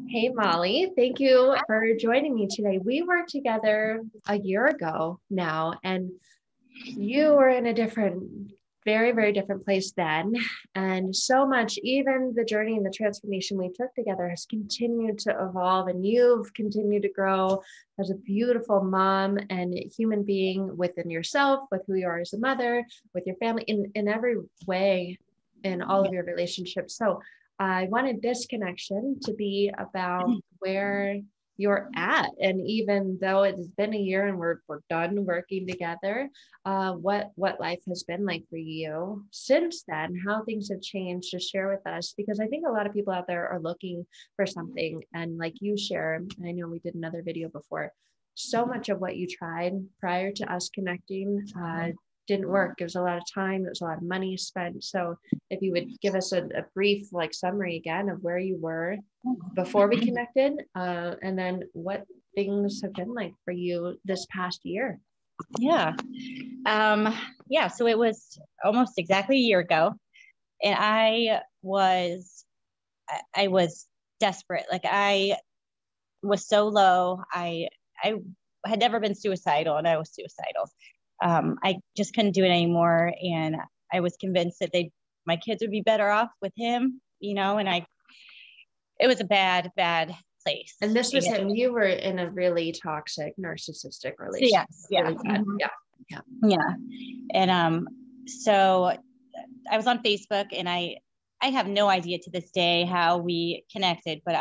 Hey, Molly, thank you for joining me today. We worked together a year ago now, and you were in a very, very different place then. And so much, even the journey and the transformation we took together has continued to evolve, and you've continued to grow as a beautiful mom and human being within yourself, with who you are as a mother, with your family, in every way, in all of your relationships. So I wanted this connection to be about where you're at. And even though it's been a year and we're done working together, what life has been like for you since then, how things have changed, to share with us, because I think a lot of people out there are looking for something. And like you share, and I know we did another video before, so much of what you tried prior to us connecting didn't work. It was a lot of time, it was a lot of money spent. So if you would give us a brief summary again of where you were before we connected, and then what things have been like for you this past year. Yeah. So it was almost exactly a year ago, and I was desperate. Like, I was so low. I had never been suicidal, and I was suicidal. I just couldn't do it anymore. And I was convinced that my kids would be better off with him, and it was a bad place. And this was him. You were in a really toxic, narcissistic relationship. Yes. Yeah. Really bad. Mm-hmm. Yeah. And, so I was on Facebook, and I have no idea to this day how we connected, but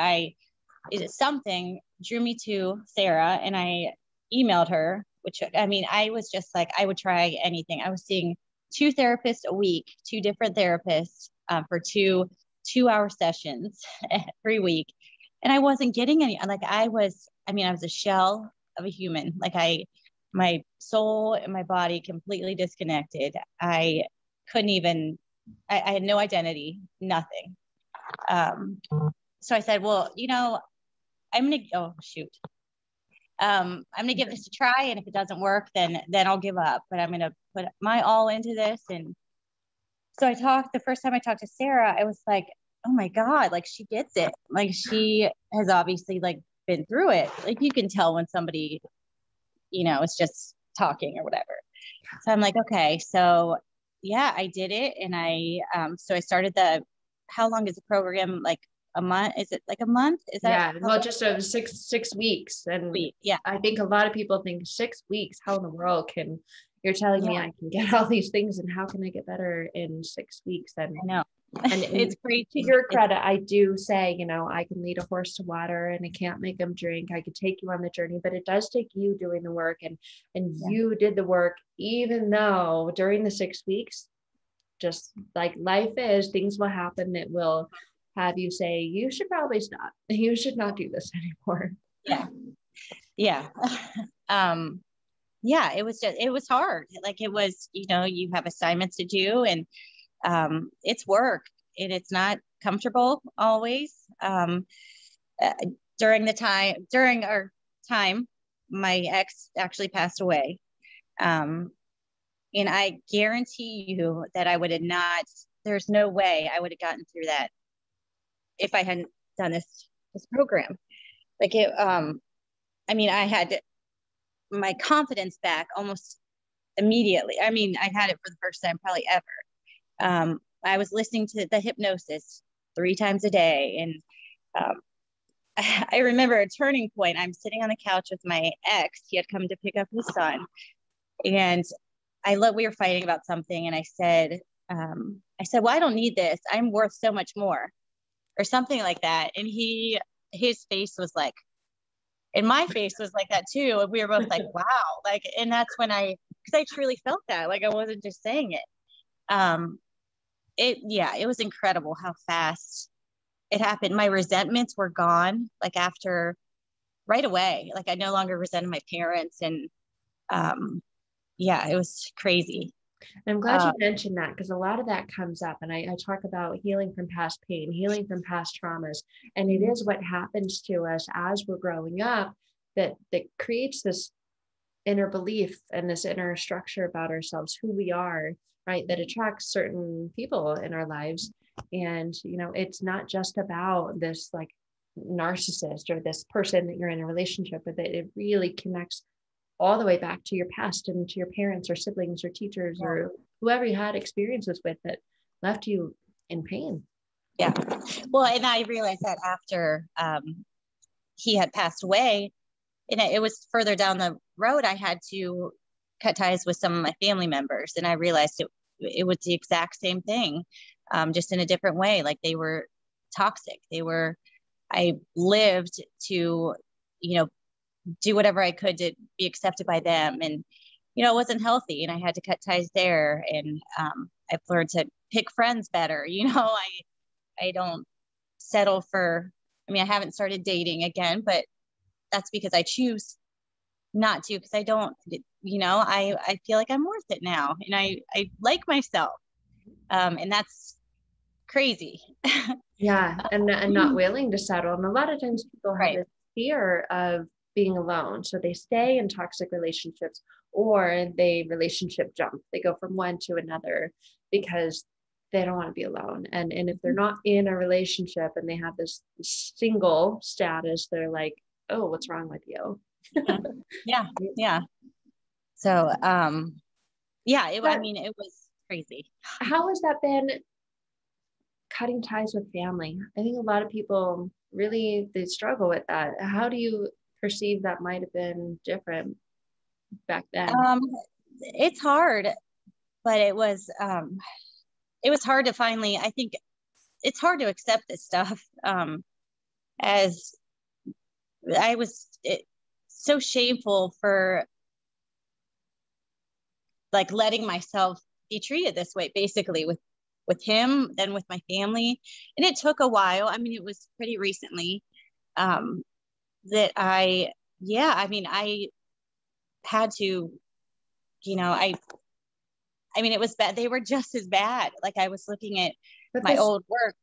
something drew me to Sarah, and I emailed her, which, I was just like, I would try anything. I was seeing 2 therapists a week, 2 different therapists for 2-hour sessions every week. And I wasn't getting any, I was a shell of a human. My soul and my body completely disconnected. I couldn't even, I had no identity, nothing. So I said, well, I'm going to give this a try. And if it doesn't work, then I'll give up, but I'm going to put my all into this. And so the first time I talked to Sarah, I was like, oh my God, she gets it. She has obviously been through it. You can tell when somebody, is just talking or whatever. So I'm like, okay, so yeah, I did it. And so I started how long is the program? A month? Is it a month? Is that? Yeah. Well, just over 6 weeks. And yeah, I think a lot of people think 6 weeks, how in the world you're telling me I can get all these things, and how can I get better in 6 weeks? And I know. And it's great. To your credit, I do say, I can lead a horse to water, and I can't make them drink. I could take you on the journey, but it does take you doing the work, and you did the work, even though during the 6 weeks, just like life is, things will happen that will have you say, you should probably stop. You should not do this anymore. Yeah. Yeah. Yeah, it was hard. It was, you have assignments to do, and it's work, and it's not comfortable always. During our time, my ex actually passed away. And I guarantee you that there's no way I would have gotten through that if I hadn't done this program. I had my confidence back almost immediately. I had it for the first time probably ever. I was listening to the hypnosis 3 times a day. And I remember a turning point. I'm sitting on the couch with my ex. He had come to pick up his son. And we were fighting about something. And I said, well, I don't need this. I'm worth so much more, or something like that. And his face was like, and my face was like that too. And we were both like, wow. And that's when because I truly felt that, I wasn't just saying it. It was incredible how fast it happened. My resentments were gone, after right away. I no longer resented my parents. And it was crazy. And I'm glad you mentioned that, because a lot of that comes up. And I talk about healing from past pain, healing from past traumas. And it is what happens to us as we're growing up that creates this inner belief and this inner structure about ourselves, who we are, right? That attracts certain people in our lives. And, it's not just about this like narcissist or this person that you're in a relationship with. It really connects all the way back to your past and to your parents or siblings or teachers or whoever you had experiences with that left you in pain. Yeah. Well, and I realized that after he had passed away, and it was further down the road, I had to cut ties with some of my family members. And I realized it was the exact same thing, just in a different way. Like they were toxic. I lived to, do whatever I could to be accepted by them. And, it wasn't healthy, and I had to cut ties there. And I've learned to pick friends better. I don't settle for, I haven't started dating again, but that's because I choose not to, because I don't, I feel like I'm worth it now. And I like myself. And that's crazy. Yeah. And not willing to settle. And a lot of times people have this fear of being alone. So they stay in toxic relationships, or they relationship jump. They go from one to another because they don't want to be alone. And if they're not in a relationship and they have this single status, they're like, oh, what's wrong with you? Yeah. Yeah. So, it was crazy. How has that been, cutting ties with family? I think a lot of people really, they struggle with that. How do you perceive that might have been different back then? It's hard, but it was hard to finally, I think it's hard to accept this stuff. As I was so shameful for like letting myself be treated this way, basically with him, then with my family. And it took a while. It was pretty recently that I had to, it was bad. They were just as bad. Like I was looking at my old work.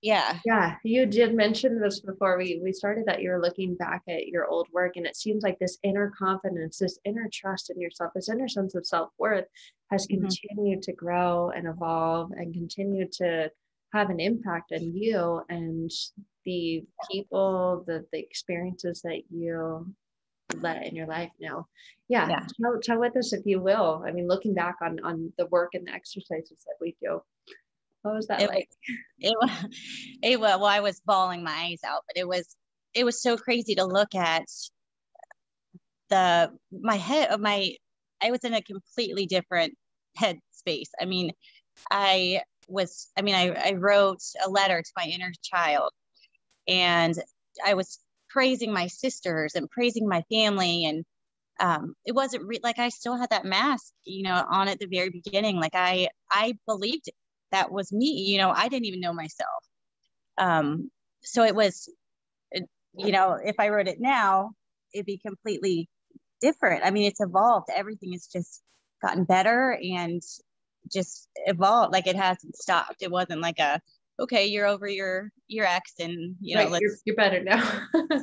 Yeah. Yeah. You did mention this before we started, that you're looking back at your old work, and it seems like this inner confidence, this inner trust in yourself, this inner sense of self-worth has continued to grow and evolve and continue to have an impact on you and the people, the experiences that you let in your life now. Yeah. Tell with us, if you will. Looking back on the work and the exercises that we do. What was that like? Well, I was bawling my eyes out, but it was so crazy to look at I was in a completely different head space. I wrote a letter to my inner child, and I was praising my sisters and praising my family. And it wasn't like I still had that mask, on at the very beginning. Like I believed that was me, I didn't even know myself. So it was, if I wrote it now, it'd be completely different. It's evolved. Everything has just gotten better and just evolved. Like it hasn't stopped. It wasn't like okay, you're over your ex and, right, you're better now.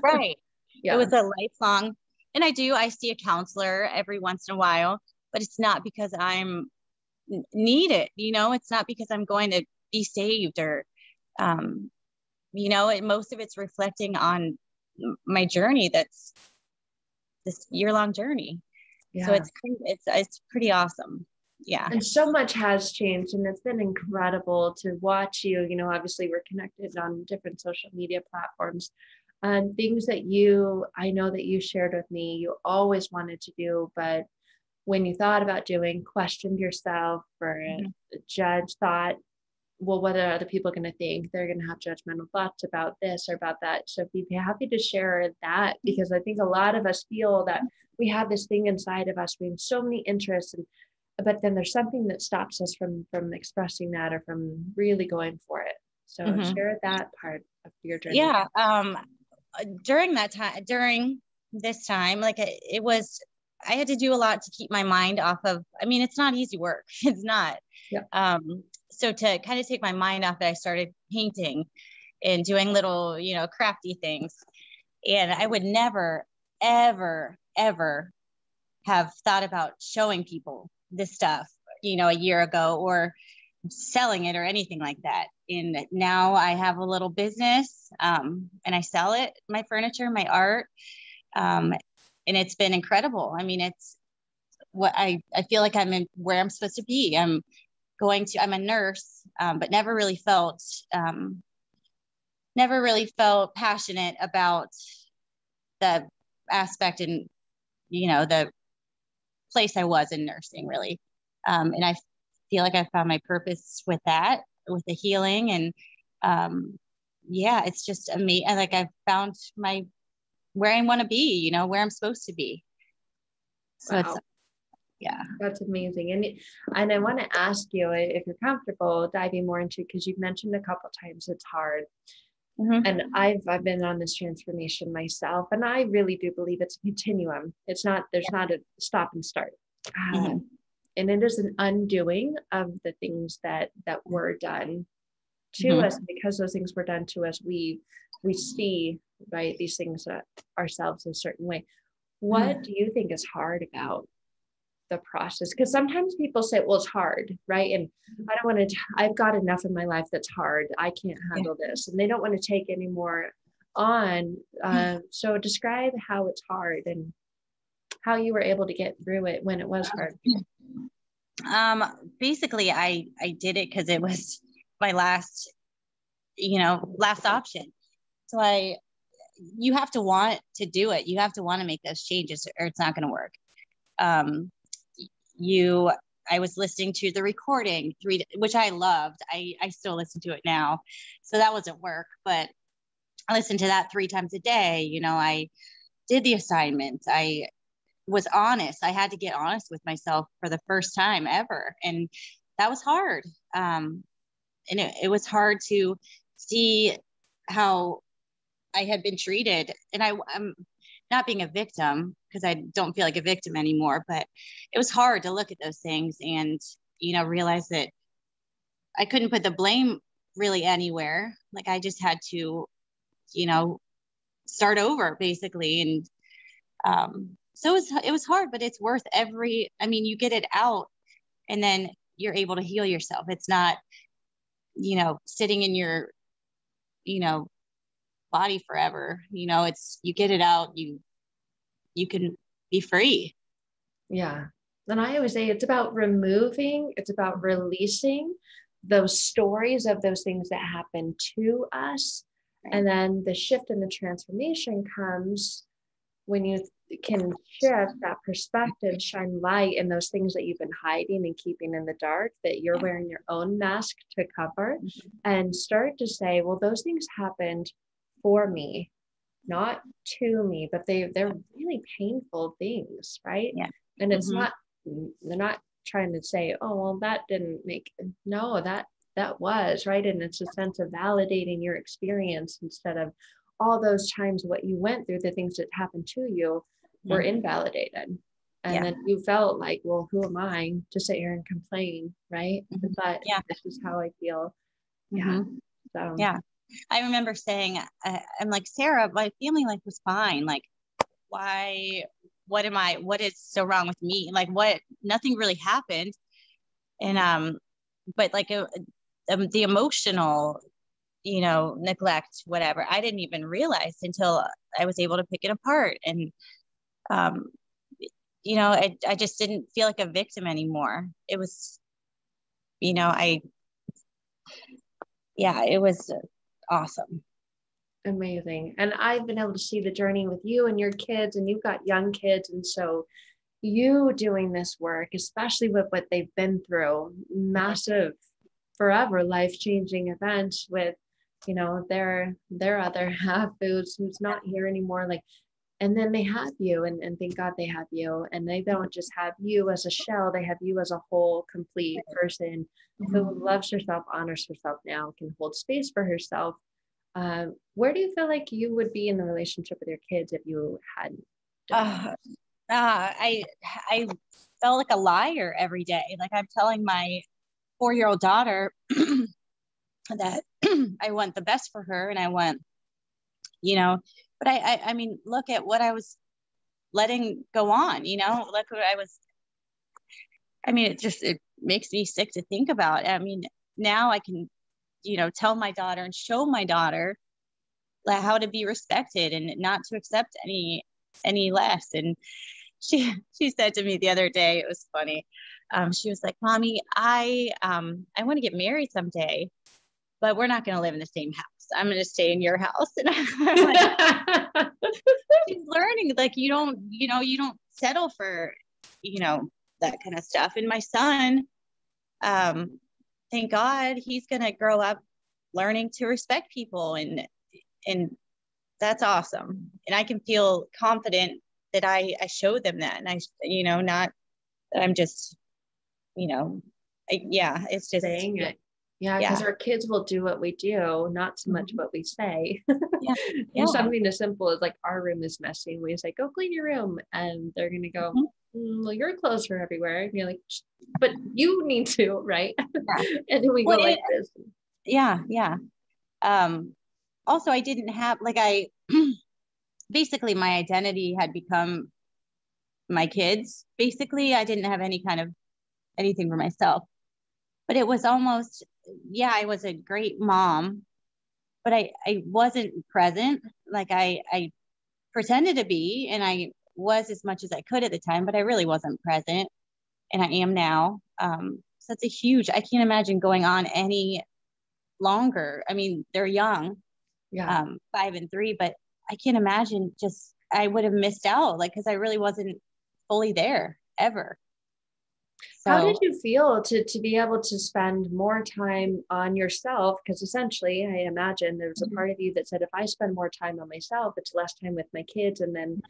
Right. Yeah. It was a lifelong, and I see a counselor every once in a while, but it's not because I'm need it, it's not because I'm going to be saved or, most of it's reflecting on my journey. That's this year-long journey. Yeah. So it's pretty awesome. Yeah. And so much has changed, and it's been incredible to watch you. Obviously we're connected on different social media platforms, and things that I know that you shared with me, you always wanted to do, but when you thought about doing, questioned yourself, or judge, thought, well, what are other people going to think? They're going to have judgmental thoughts about this or about that. So be happy to share that, because I think a lot of us feel that we have this thing inside of us. We have so many interests, but then there's something that stops us from expressing that or from really going for it. So share that part of your journey. Yeah. During this time, like I had to do a lot to keep my mind off of, it's not easy work. It's not. Yeah. So to kind of take my mind off it, I started painting and doing little, crafty things. And I would never, ever, ever have thought about showing people this stuff, a year ago, or selling it or anything like that. And now I have a little business, and I sell it, my furniture, my art. And it's been incredible. I mean, it's what I feel like I'm in where I'm supposed to be. I'm a nurse, but never really felt passionate about the aspect and, the place I was in nursing, really. And I feel like I found my purpose with that, with the healing. And yeah, it's just amazing. Like I've found where I want to be, where I'm supposed to be. So Wow. Yeah. That's amazing. And I want to ask you if you're comfortable diving more into, because you've mentioned a couple of times it's hard. Mm-hmm. And I've been on this transformation myself, and I really do believe it's a continuum. There's not a stop and start. Mm-hmm. And it is an undoing of the things that were done to Mm-hmm. us. Because those things were done to us, we see, right, these things ourselves in a certain way. What do you think is hard about the process? Because sometimes people say, well, it's hard, right? And I don't want to, I've got enough in my life that's hard. I can't handle this. And they don't want to take any more on. So describe how it's hard and how you were able to get through it when it was hard. Basically I did it because it was my last option. So you have to want to do it. You have to want to make those changes or it's not going to work. I was listening to the recording which I loved. I still listen to it now. So that wasn't work, but I listened to that 3 times a day. I did the assignments. I was honest. I had to get honest with myself for the first time ever. And that was hard. And it was hard to see how I had been treated. And I'm not being a victim because I don't feel like a victim anymore, but it was hard to look at those things and, realize that I couldn't put the blame really anywhere. Like I just had to, start over basically. And, so it was hard, but it's worth you get it out and then you're able to heal yourself. It's not, sitting in your, body forever. It's, you get it out, you can be free. Yeah. And I always say it's about releasing those stories of those things that happen to us. Right. And then the shift and the transformation comes when you can shift that perspective, shine light in those things that you've been hiding and keeping in the dark, that you're wearing your own mask to cover, and start to say, well, those things happened for me, not to me, but they're really painful things, right? Yeah. And it's not, they're not trying to say, oh, well, that didn't make, no, that was, right? And it's a sense of validating your experience instead of all those times what you went through, the things that happened to you were invalidated. And then you felt like, well, who am I to sit here and complain, right? But this is how I feel. So I remember saying, I'm like, Sarah, my family life was fine. Like, why, what is so wrong with me? Like nothing really happened. And, but like the emotional, neglect, whatever, I didn't even realize until I was able to pick it apart. And, I just didn't feel like a victim anymore. It was, it was awesome. Amazing. And I've been able to see the journey with you and your kids, and you've got young kids. And so you doing this work, especially with what they've been through, massive, forever life-changing events with, their other half who's not here anymore. Like, and then they have you, and thank God they have you. And they don't just have you as a shell, they have you as a whole, complete person who loves herself, honors herself now, can hold space for herself. Where do you feel like you would be in the relationship with your kids if you hadn't done I felt like a liar every day. Like I'm telling my 4-year-old daughter that I want the best for her and I want, but I mean, look at what I was letting go on, look what I was, I mean, makes me sick to think about. I mean, now I can, tell my daughter and show my daughter how to be respected and not to accept any less. And she said to me the other day, it was funny. She was like, Mommy, I want to get married someday, but we're not going to live in the same house. I'm going to stay in your house. And I'm like, she's learning, like, you don't settle for, that kind of stuff. And my son, thank God, he's going to grow up learning to respect people, and that's awesome. And I can feel confident that I showed them that, and I, not that I'm just, it's just saying it. Yeah, because our kids will do what we do, not so much what we say. Something as simple as like, our room is messy, and we say, go clean your room, and they're gonna go, well, your clothes are everywhere, and you're like, but you need to, right? And then we go like this. Also, I didn't have, like, basically my identity had become my kids. Basically, I didn't have anything for myself, but it was almost, I was a great mom, but I wasn't present. Like, I pretended to be, and I was as much as I could at the time, but I really wasn't present, and I am now. So it's I can't imagine going on any longer. I mean, they're young, 5 and 3, but I can't imagine, I would have missed out, like, because I really wasn't fully there ever. So, how did you feel to be able to spend more time on yourself? Because essentially, I imagine there's a part of you that said, if I spend more time on myself, it's less time with my kids. And then,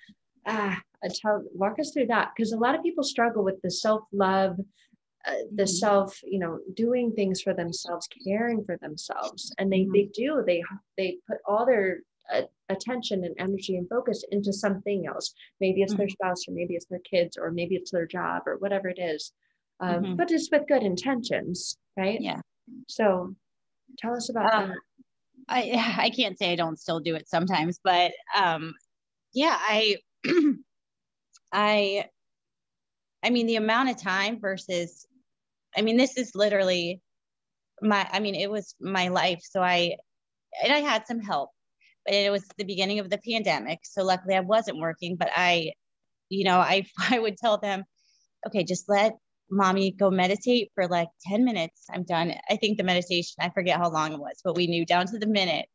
walk us through that. Because a lot of people struggle with the self-love, the self, doing things for themselves, caring for themselves. And they put all their attention and energy and focus into something else. Maybe it's their spouse, or maybe it's their kids, or maybe it's their job, or whatever it is. But it's with good intentions, right? Yeah. So tell us about that. I can't say I don't still do it sometimes, but I mean, the amount of time versus, this is literally it was my life. So I had some help, but it was the beginning of the pandemic. So luckily I wasn't working, but I would tell them, okay, just let Mommy go meditate for like 10 minutes. I'm done. I think the meditation, I forget how long it was, but we knew down to the minute.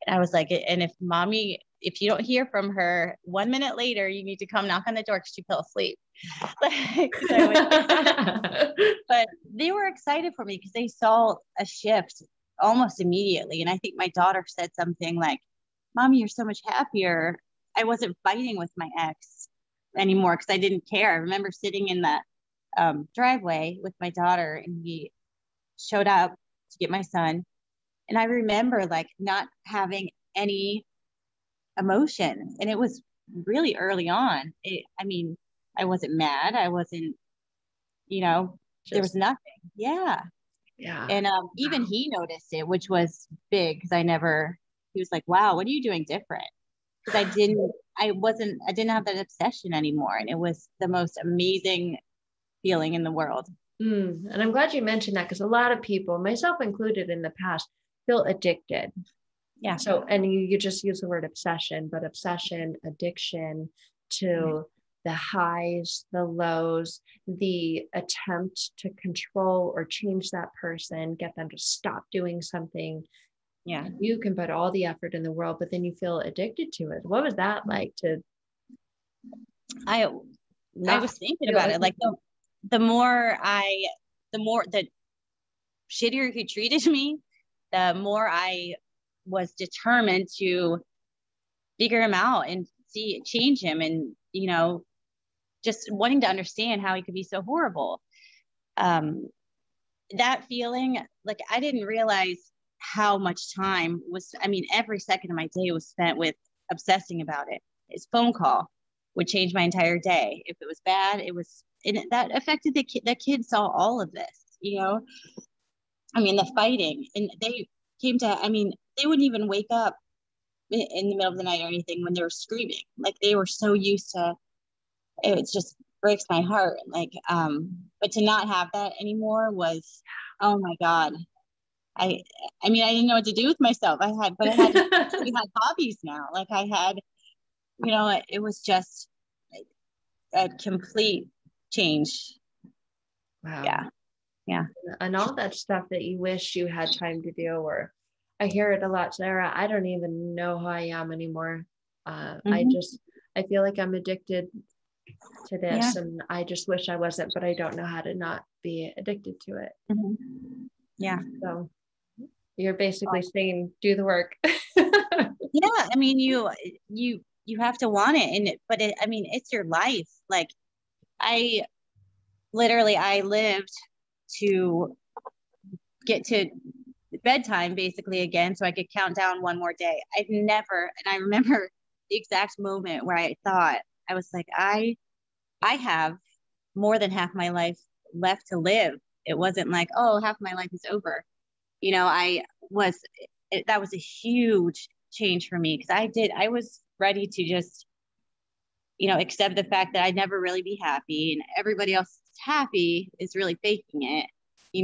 And I was like, and if you don't hear from her 1 minute later, you need to come knock on the door because she fell asleep. But they were excited for me because they saw a shift almost immediately. And I think my daughter said something like, Mommy, you're so much happier. I wasn't fighting with my ex anymore because I didn't care. I remember sitting in the driveway with my daughter, and he showed up to get my son. And I remember like not having any emotion. And it was really early on. I wasn't mad. I wasn't, there was nothing. Yeah. And even he noticed it, which was big because he was like, wow, what are you doing different? Because I didn't have that obsession anymore. And it was the most amazing feeling in the world. And I'm glad you mentioned that, because a lot of people, myself included in the past, feel addicted. Yeah. So, and you just use the word obsession, but obsession, addiction to the highs, the lows, the attempt to control or change that person, get them to stop doing something. Yeah. You can put all the effort in the world, but then you feel addicted to it. What was that like to? I was thinking about it. Like the shittier he treated me, the more I was determined to figure him out and change him, and just wanting to understand how he could be so horrible. That feeling, like, I didn't realize how much time was, every second of my day was spent with obsessing about it. His phone call would change my entire day. If it was bad, and that affected the kids saw all of this, the fighting, and they came to, they wouldn't even wake up in the middle of the night or anything when they were screaming. Like, they were so used to, it's just breaks my heart. Like, but to not have that anymore was, oh my God. I mean, I didn't know what to do with myself. I had we had hobbies now. Like I had, it was just a complete change. Wow. Yeah. Yeah. And all that stuff that you wish you had time to do, or I hear it a lot, Sarah. I don't even know who I am anymore. I feel like I'm addicted to this, and I just wish I wasn't, but I don't know how to not be addicted to it. Yeah. So you're basically saying, do the work. Yeah. I mean, you have to want it. I mean, it's your life. Like I lived to get to bedtime basically again, so I could count down one more day. And I remember the exact moment where I thought, I was like, I have more than half my life left to live. It wasn't like, oh, half my life is over. That was a huge change for me, because I was ready to just, accept the fact that I'd never really be happy, and everybody else is happy is really faking it.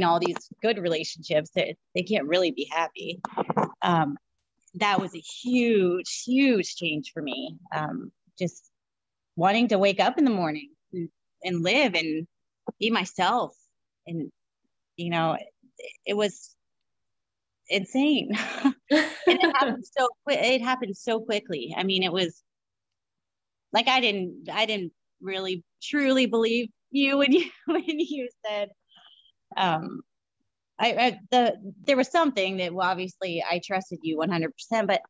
All these good relationships, they can't really be happy. That was a huge, huge change for me. Just wanting to wake up in the morning and live and be myself. And, it was insane. And it happened so quickly. I mean, it was like, I didn't really truly believe you when you said, there was something that, well, obviously I trusted you 100%, but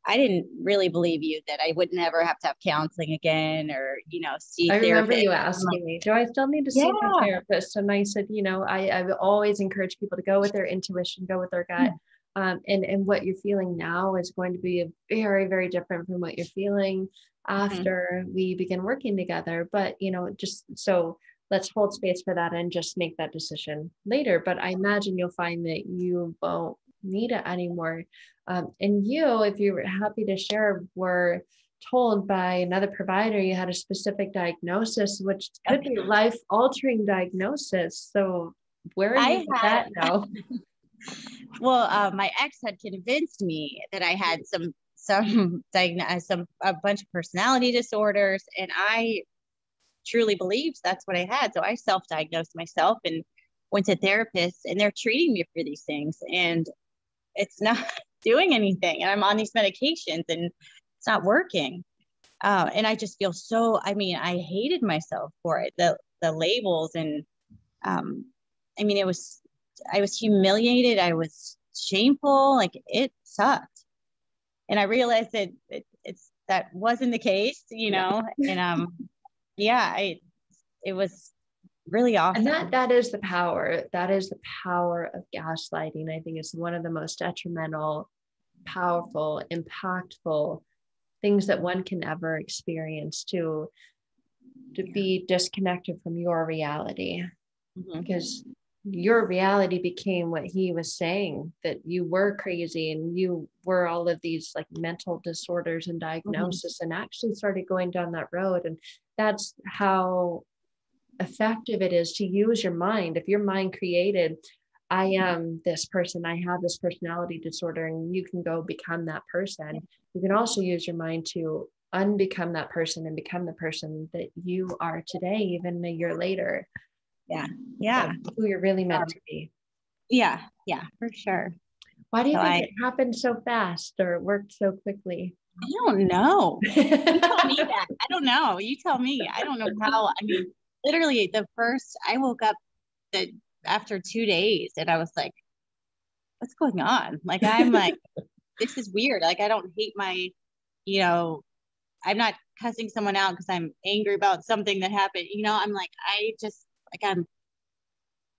I didn't really believe you that I would never have to have counseling again, or, see I remember therapist. you asking me, do I still need to see my therapist? And I said, I've always encouraged people to go with their intuition, go with their gut. And what you're feeling now is going to be very, very different from what you're feeling after we begin working together. But, just so let's hold space for that and just make that decision later. But I imagine you'll find that you won't need it anymore. And you, if you were happy to share, were told by another provider you had a specific diagnosis, which could be life-altering diagnosis. So where are you with that now? Well, my ex had convinced me that I had a bunch of personality disorders, and I truly believed that's what I had. So I self-diagnosed myself and went to therapists, and they're treating me for these things, and it's not doing anything. And I'm on these medications and it's not working. And I just feel I hated myself for it. The labels, and I was humiliated. I was shameful. Like, it sucked. And I realized that that wasn't the case, and it was really awesome. And that is the power. That is the power of gaslighting. I think it's one of the most detrimental, powerful, impactful things that one can ever experience, to be disconnected from your reality. Because your reality became what he was saying, that you were crazy and you were all of these like mental disorders and diagnosis, and actually started going down that road. And that's how effective it is to use your mind. If your mind created, I am this person, I have this personality disorder, and you can go become that person. You can also use your mind to unbecome that person and become the person that you are today, even a year later. Yeah. Like who you're really meant to be. Yeah, for sure. Why do you think it happened so fast, or worked so quickly? I don't know. You tell me that. I don't know. You tell me. I don't know how. I mean, literally I woke up after 2 days, and I was like, what's going on? Like, I'm like, this is weird. Like, I don't hate I'm not cussing someone out because I'm angry about something that happened. I'm like, I'm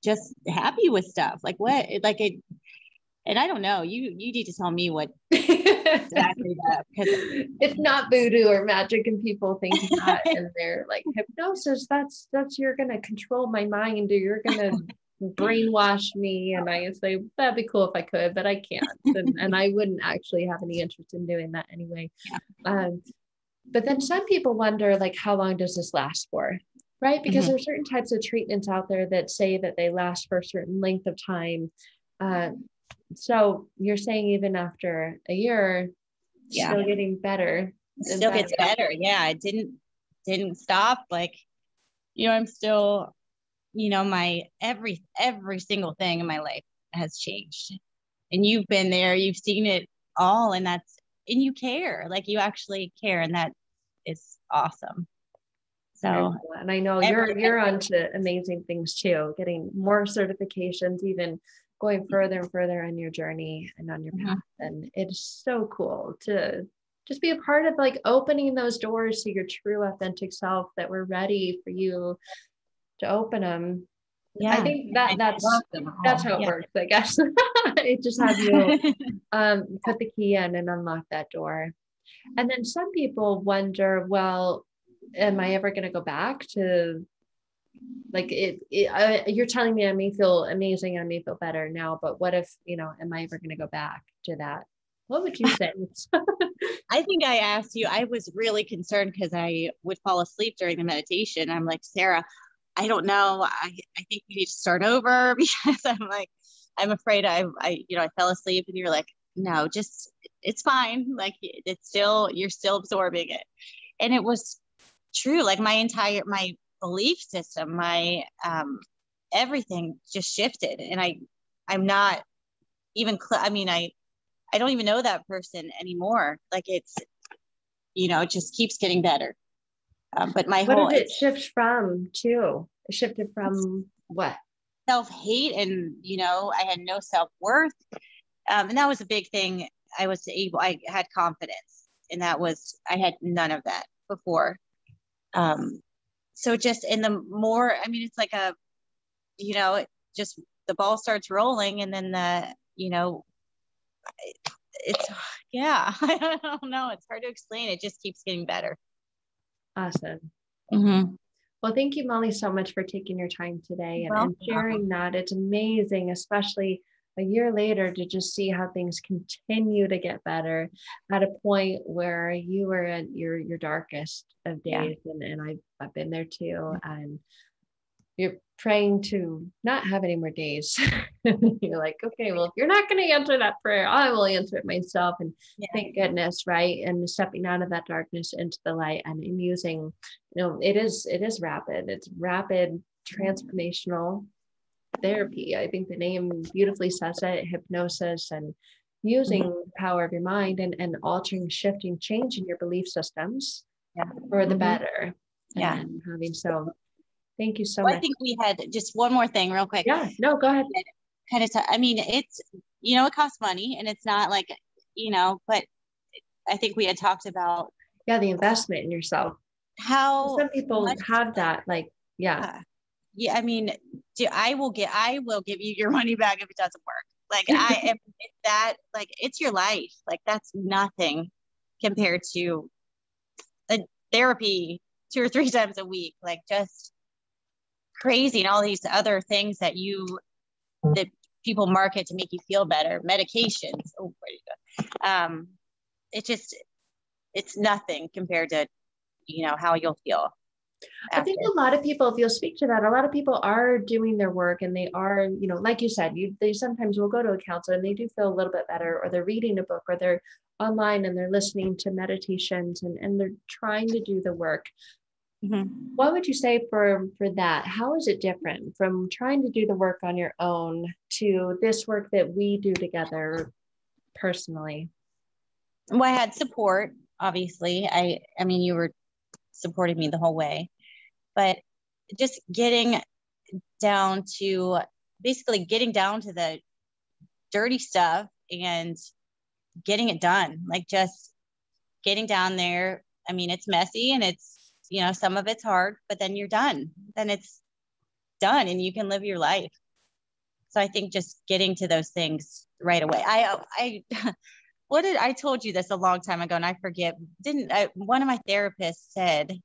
just happy with stuff. Like, what? Like, it, and I don't know. You need to tell me what exactly that, because it's not voodoo or magic, and people think that, and they're like, hypnosis. That's you're gonna control my mind, or you're gonna brainwash me. And I say, that'd be cool if I could, but I can't, and I wouldn't actually have any interest in doing that anyway. But then some people wonder, like, how long does this last for? Right. Because there's certain types of treatments out there that say that they last for a certain length of time. So you're saying even after a year, still getting better. Still gets better. Yeah. It didn't stop. Like, I'm still, my every single thing in my life has changed. And you've been there, you've seen it all, and you care. Like, you actually care, and that is awesome. So, and I know you're onto amazing things too, getting more certifications, even going further and further on your journey and on your path. And it's so cool to just be a part of like opening those doors to your true authentic self, that we're ready for you to open them. Yeah, I think that's how it works, I guess. It just have you put the key in and unlock that door. And then some people wonder, well, am I ever going to go back to like you're telling me I may feel amazing, I may feel better now, but what if, am I ever going to go back to that? What would you say? I think I asked you, I was really concerned because I would fall asleep during the meditation. I'm like, Sarah, I don't know. I think we need to start over, because I'm afraid I fell asleep, and you're like, no, just, it's fine. Like, you're still absorbing it. And it was true. Like, my belief system, my, everything just shifted. And I'm not even, I don't even know that person anymore. Like, it's, it just keeps getting better. But what did it shift from too? It shifted from what? Self-hate, and I had no self-worth, and that was a big thing. I had confidence, and I had none of that before. So just in the more, it's like just the ball starts rolling, and then it's I don't know, it's hard to explain. It just keeps getting better. Awesome. Well, thank you, Molly, so much for taking your time today and sharing that. It's amazing, especially a year later, to just see how things continue to get better at a point where you were at your darkest of days. And I've been there too. And you're praying to not have any more days. You're like, okay, well, if you're not going to answer that prayer, I will answer it myself. And thank goodness, right? And stepping out of that darkness into the light, and using, it is rapid. It's rapid transformational therapy. I think the name beautifully says it, hypnosis, and using the power of your mind and altering, shifting, changing your belief systems for the better. And having thank you so much. I think we had just one more thing real quick. Yeah, no, go ahead. It's, it costs money, and it's not like, but I think we had talked about. Yeah, the investment in yourself. How some people have that, like, I will give you your money back if it doesn't work. Like, I am that, like, it's your life. Like, that's nothing compared to a therapy 2 or 3 times a week. Like, just crazy, and all these other things that people market to make you feel better, medications. Oh, where do you go? It's nothing compared to how you'll feel after. I think a lot of people, if you'll speak to that, a lot of people are doing their work, and they are, like you said, they sometimes will go to a counselor and they do feel a little bit better, or they're reading a book, or they're online and they're listening to meditations, and they're trying to do the work. What would you say for that? How is it different from trying to do the work on your own to this work that we do together personally? Well, I had support, obviously. I mean, you were supporting me the whole way, but just getting down to the dirty stuff and getting it done. Like, just getting down there. I mean, it's messy, and it's, some of it's hard, but then you're done. Then it's done, and you can live your life. So I think just getting to those things right away. I told you this a long time ago, and I forget. One of my therapists said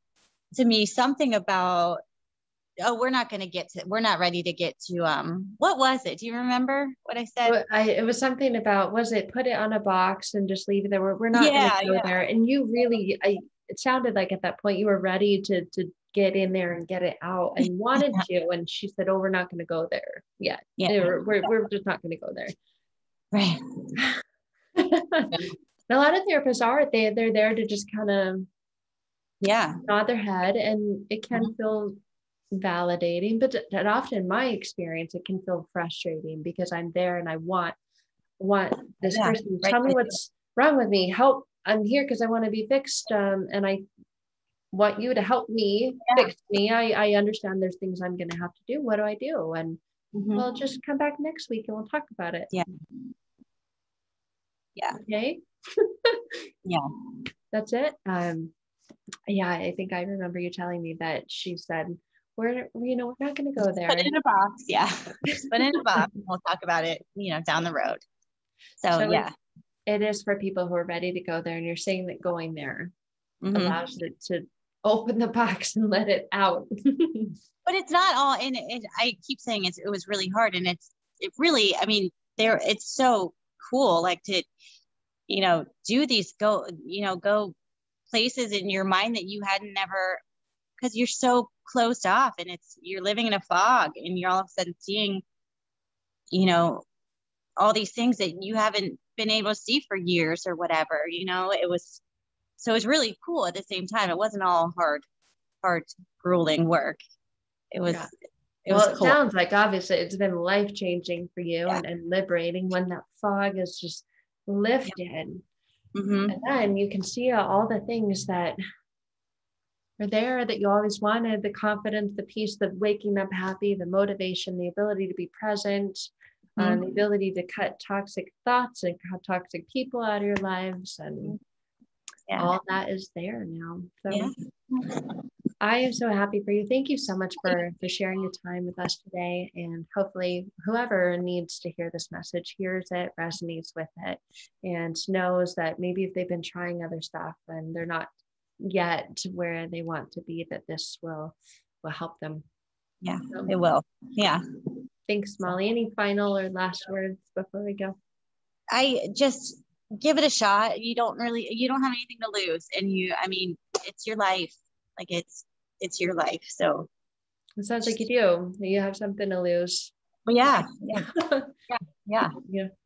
to me something about, we're not ready to get to, what was it? Do you remember what I said? It was something about, was it put it on a box and just leave it there? We're not going to go there. And you really, it sounded like at that point you were ready to get in there and get it out and wanted to. And she said, oh, we're not going to go there yet. Yeah. We're just not going to go there. Right. A lot of therapists are, they're there to just kind of nod their head, and it can feel validating, but that often in my experience, it can feel frustrating because I'm there and I want this person to tell me what's wrong with me. Help. I'm here because I want to be fixed. And I want you to help me fix me. I understand there's things I'm going to have to do. What do I do? And we'll just come back next week and we'll talk about it. Yeah. Okay. That's it. I think I remember you telling me that she said, we're not going to go there. Put it in a box. Yeah. Put it in a box. We'll talk about it, down the road. So it is for people who are ready to go there. And you're saying that going there allows it to open the box and let it out. But it's not all in it. I keep saying it was really hard. And it really, it's so cool, like to, do these, go places in your mind that you had never, because you're so closed off and you're living in a fog and you're all of a sudden seeing, all these things that you haven't been able to see for years or whatever, it was really cool at the same time. It wasn't all hard, grueling work. It was, it was cool. It sounds like obviously it's been life-changing for you and liberating when that fog is just lifted. And then you can see all the things that are there that you always wanted, the confidence, the peace, the waking up happy, the motivation, the ability to be present, the ability to cut toxic thoughts and cut toxic people out of your lives. And all that is there now. So I am so happy for you. Thank you so much for sharing your time with us today. And hopefully whoever needs to hear this message hears it, resonates with it, and knows that maybe if they've been trying other stuff and they're not yet where they want to be, that this will help them. Yeah, it will. Yeah. Thanks, Molly. Any final or last words before we go? I just give it a shot. You don't have anything to lose. And it's your life. Like it's your life. So it sounds like you do. You have something to lose. Well, yeah.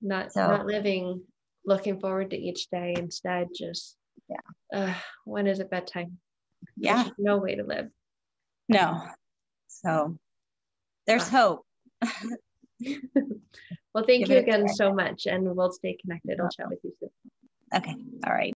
Not living, looking forward to each day. Instead, just when is it bedtime? There's no way to live. No. So there's hope. Well, thank you again so much, and we'll stay connected. I'll chat with you soon. Okay. All right.